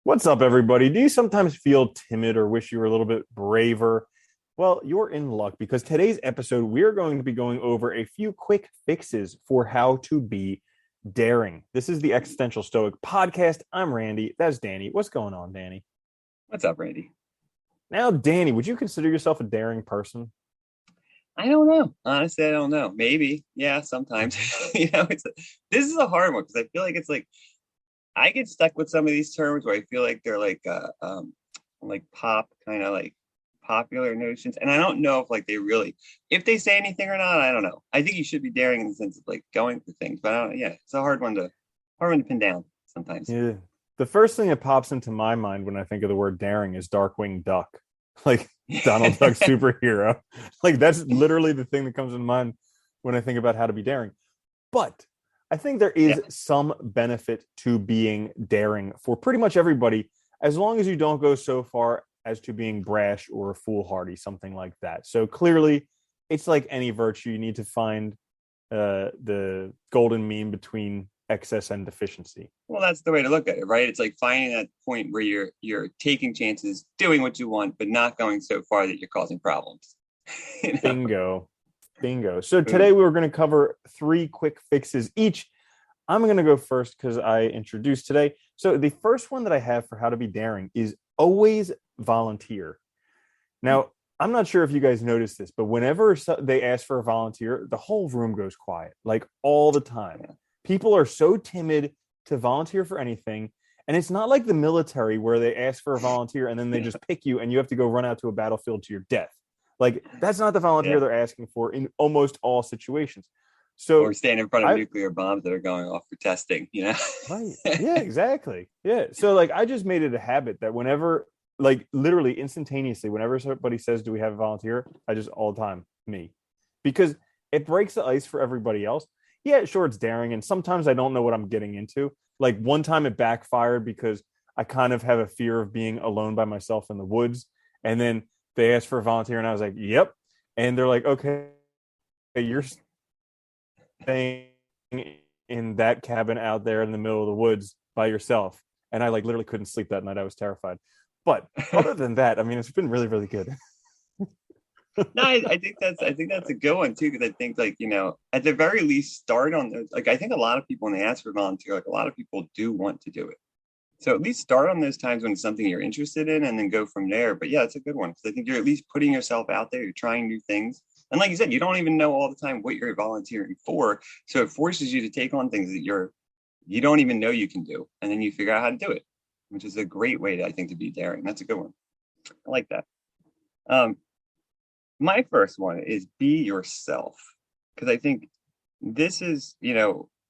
What's up, everybody? Do you sometimes feel timid or wish you were a little bit braver? Well, you're in luck because today's episode, we're going to be going over a few quick fixes for how to be daring. This is the Existential Stoic podcast. I'm Randy. That's Danny. What's going on, Danny? What's up, Randy? Now, Danny, would you consider yourself a daring person? I don't know. Honestly, I don't know. Maybe. Yeah, sometimes. Mhm. This is a hard one because I feel like it's like I get stuck with some of these terms where I feel like they're like pop kind of like popular notions, and I don't know if like they really if they say anything or not. I don't know. I think you should be daring in the sense of like going for things, but I don't. Yeah, it's a hard one to pin down sometimes. Yeah. The first thing that pops into my mind when I think of the word daring is Darkwing Duck, like Donald Duck superhero. Like that's literally the thing that comes to mind when I think about how to be daring. But I think there Yeah. is some benefit to being daring for pretty much everybody, as long as you don't go so far as to being brash or foolhardy, something like that. So clearly, it's like any virtue. You need to find the golden mean between excess and deficiency. Well, that's the way to look at it, right? It's like finding that point where you're taking chances, doing what you want, but not going so far that you're causing problems. you know? Bingo. Bingo. So today Boom. we were going to cover three quick fixes each. I'm going to go first because I introduced today. So the first one that I have for how to be daring is always volunteer. Now, I'm not sure if you guys noticed this, but whenever they ask for a volunteer, the whole room goes quiet, like all the time. Yeah. People are so timid to volunteer for anything. And it's not like the military where they ask for a volunteer and then they Yeah. just pick you and you have to go run out to a battlefield to your death. Like, that's not the volunteer Yeah. they're asking for in almost all situations. So, Or stand in front of I, nuclear bombs that are going off for testing. right. Yeah, exactly. Yeah. So like I just made it a habit that whenever like literally instantaneously, whenever somebody says, "Do we have a volunteer?" I just all the time, me. Because it breaks the ice for everybody else. Yeah, sure, it's daring. And sometimes I don't know what I'm getting into. Like one time it backfired because I kind of have a fear of being alone by myself in the woods. And then they asked for a volunteer, and I was like, "Yep." And they're like, "Okay, you're staying in that cabin out there in the middle of the woods by yourself." And I like literally couldn't sleep that night. I was terrified. But other than that, I mean, it's been really, really good. No, I think that's a good one too, because I think like, at the very least start on those. Like I think a lot of people when they ask for volunteer, like a lot of people do want to do it. So at least start on those times when it's something you're interested in and then go from there. But yeah, it's a good one because I think you're at least putting yourself out there, you're trying new things. And like you said, you don't even know all the time what you're volunteering for. So it forces you to take on things that you don't even know you can do. And then you figure out how to do it, which is a great way to, I think, to be daring. That's a good one. I like that. Um, my first one is be yourself. Because I think this is,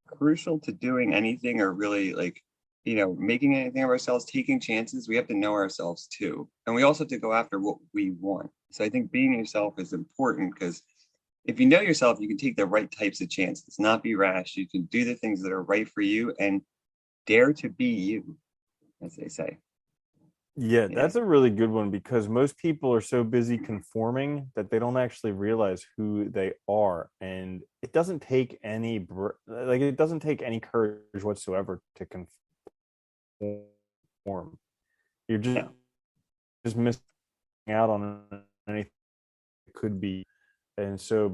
crucial to doing anything or really like, making anything of ourselves, taking chances. We have to know ourselves too. And we also have to go after what we want. So I think being yourself is important because if you know yourself, you can take the right types of chances, not be rash. You can do the things that are right for you and dare to be you, as they say. Yeah, Yeah. that's a really good one because most people are so busy conforming that they don't actually realize who they are. And it doesn't take it doesn't take any courage whatsoever to conform. You're Yeah. just missing out on anything that could be. And so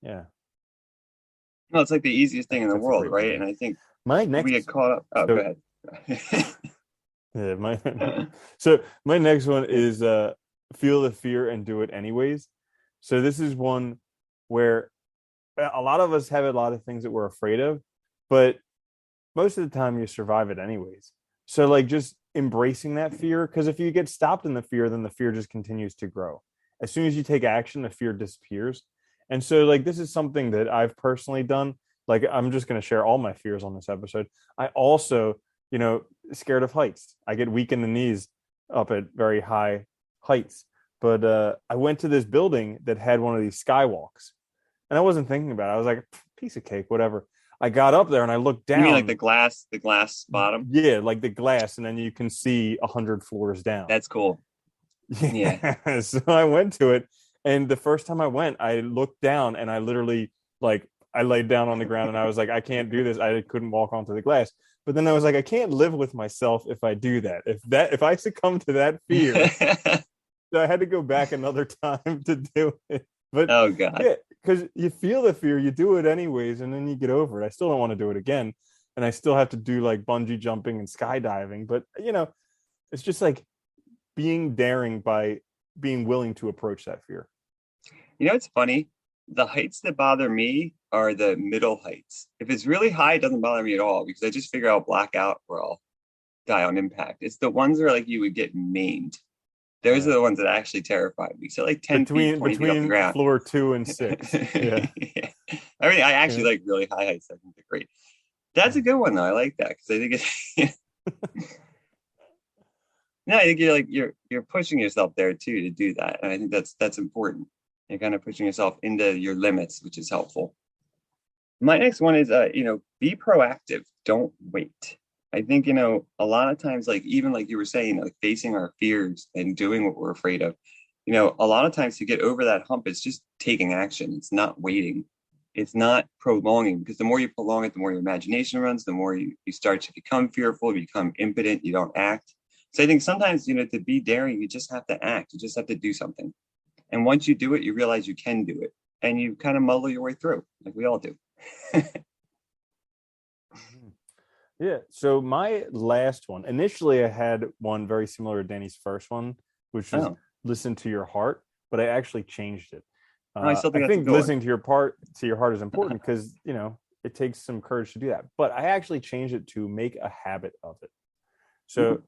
yeah, No, it's like the easiest I thing in think the that's a world, great one, right? Dan. And I think My we get next caught up. Oh, go so ahead. yeah, my so my next one is feel the fear and do it anyways. So this is one where a lot of us have a lot of things that we're afraid of, but most of the time you survive it anyways. So like just embracing that fear, because if you get stopped in the fear, then the fear just continues to grow. As soon as you take action, the fear disappears. And so like this is something that I've personally done. Like I'm just going to share all my fears on this episode. I also, scared of heights. I get weak in the knees up at very high heights. But I went to this building that had one of these skywalks, and I wasn't thinking about it. I was like, piece of cake, whatever. I got up there and I looked You mean like down. the glass bottom? Yeah, like the glass, and then you can see 100 floors down. That's cool. Yeah. Yeah. So I went to it, and the first time I went, I looked down and I literally like I laid down on the ground and I was like, I can't do this. I couldn't walk onto the glass. But then I was like, I can't live with myself if I do that. If I succumb to that fear, so I had to go back another time to do it. But Oh God. yeah, because you feel the fear, you do it anyways, and then you get over it. I still don't want to do it again. And I still have to do like bungee jumping and skydiving. But it's just like being daring by being willing to approach that fear. It's funny. The heights that bother me are the middle heights. If it's really high, it doesn't bother me at all because I just figure I'll black out or I'll die on impact. It's the ones where like you would get maimed. Those are Yeah. the ones that actually terrify me. So like 10 feet, 20 feet off the ground. floor 2 and 6. Yeah. Yeah. I mean, I actually Yeah. like really high heights. I think they're great. That's a good one though. I like that because I think it's no, I think you're pushing yourself there too to do that. And I think that's important. You're kind of pushing yourself into your limits, which is helpful. My next one is be proactive. Don't wait. I think, a lot of times, like even like you were saying, like facing our fears and doing what we're afraid of, a lot of times to get over that hump, it's just taking action. It's not waiting. It's not prolonging because the more you prolong it, the more your imagination runs, the more you start to become fearful, you become impotent, you don't act. So I think sometimes, to be daring, you just have to act. You just have to do something. And once you do it, you realize you can do it and you kind of muddle your way through like we all do. Yeah. So my last one, initially I had one very similar to Danny's first one, which was Oh, listen to your heart, but I actually changed it. I still I think that's a think good one. listening to your heart is important because, it takes some courage to do that. But I actually changed it to make a habit of it. So,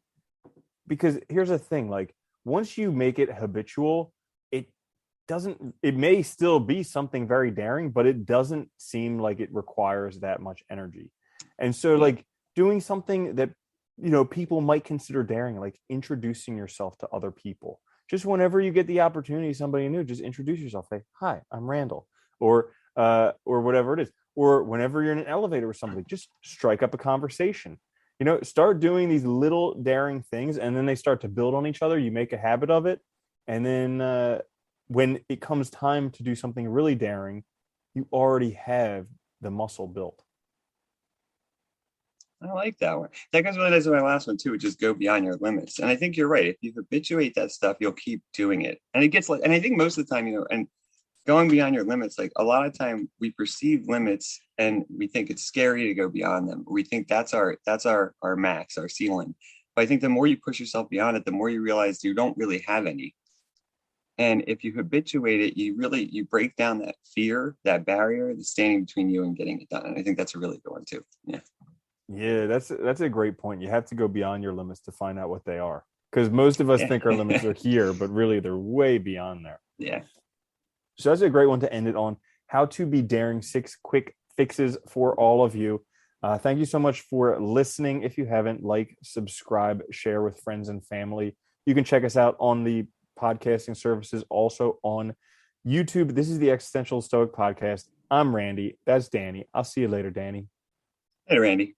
because here's the thing, like once you make it habitual, it it may still be something very daring, but it doesn't seem like it requires that much energy. And so Yeah. like doing something that people might consider daring, like introducing yourself to other people. Just whenever you get the opportunity, somebody new, just introduce yourself. Say, hi, I'm Randall, or whatever it is. Or whenever you're in an elevator with somebody, just strike up a conversation. Start doing these little daring things, and then they start to build on each other. You make a habit of it, and then when it comes time to do something really daring, you already have the muscle built. I like that one. That goes really nice with my last one too, which is go beyond your limits. And I think you're right. If you habituate that stuff, you'll keep doing it. And it gets like, and I think most of the time, and going beyond your limits, like a lot of time we perceive limits and we think it's scary to go beyond them. We think that's our max, our ceiling. But I think the more you push yourself beyond it, the more you realize you don't really have any. And if you habituate it, you break down that fear, that barrier that's standing between you and getting it done. And I think that's a really good one too. Yeah. Yeah, that's a great point. You have to go beyond your limits to find out what they are. Because most of us Yeah. think our limits are here, but really they're way beyond there. Yeah. So that's a great one to end it on. How to be daring, 6 quick fixes for all of you. Thank you so much for listening. If you haven't, like, subscribe, share with friends and family. You can check us out on the podcasting services, also on YouTube. This is the Existential Stoic Podcast. I'm Randy. That's Danny. I'll see you later, Danny. Hey, Randy.